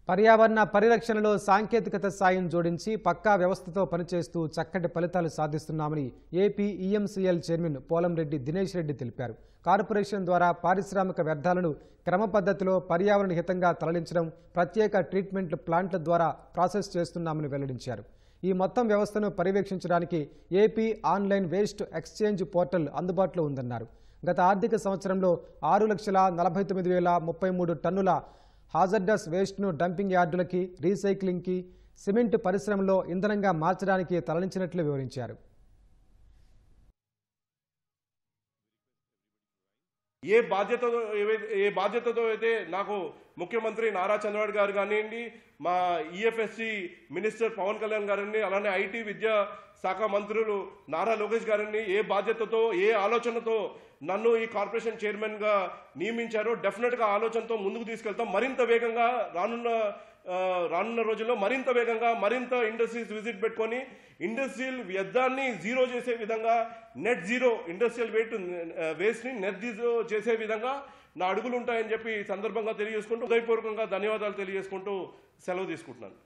పర్యావరణ పరిరక్షణలో సాంకేతికత సాయం జోడించి పక్కా వ్యవస్థతో పనిచేస్తూ చక్కటి ఫలితాలు సాధిస్తున్నామని ఏపీ ఈఎంసీఎల్ చైర్మన్ పోలంరెడ్డి దినేష్ రెడ్డి తెలిపారు. కార్పొరేషన్ ద్వారా పారిశ్రామిక వ్యర్థాలను క్రమ పద్ధతిలో పర్యావరణ హితంగా తరలించడం, ప్రత్యేక ట్రీట్మెంట్ ప్లాంట్ల ద్వారా ప్రాసెస్ చేస్తున్నామని వెల్లడించారు. ఈ మొత్తం వ్యవస్థను పర్యవేక్షించడానికి AP online waste exchange portal అందుబాటులో ఉందన్నారు. గత ఆర్థిక సంవత్సరంలో 6,49,033 టన్నుల హాజర్డస్ వేస్ట్ను డంపింగ్ యార్డులకి, రీసైక్లింగ్కి, సిమెంట్ పరిశ్రమలో ఇంధనంగా మార్చడానికి తరలించినట్లు వివరించారు. ఏ బాధ్యతతో అయితే నాకు ముఖ్యమంత్రి నారా చంద్రబాబు గారు కానివ్వండి, మా ఈఎఫ్ఎస్సి మినిస్టర్ పవన్ కళ్యాణ్ గారిని, అలానే ఐటీ విద్యా శాఖ మంత్రులు నారా లోకేష్ గారిని ఏ బాధ్యతతో, ఏ ఆలోచనతో నన్ను ఈ కార్పొరేషన్ చైర్మన్గా నియమించారో డెఫినెట్గా ఆలోచనతో ముందుకు తీసుకెళ్తాం. మరింత వేగంగా రానున్న రోజుల్లో మరింత ఇండస్ట్రీస్ విజిట్ పెట్టుకొని ఇండస్ట్రియల్ వ్యర్థాన్ని జీరో చేసే విధంగా, నెట్ జీరో ఇండస్ట్రియల్ వేస్ట్ని నెట్ జీరో చేసే విధంగా నా అడుగులు ఉంటాయని చెప్పి సందర్భంగా తెలియజేసుకుంటూ హృదయపూర్వకంగా ధన్యవాదాలు తెలియజేసుకుంటూ సెలవు తీసుకుంటున్నాను.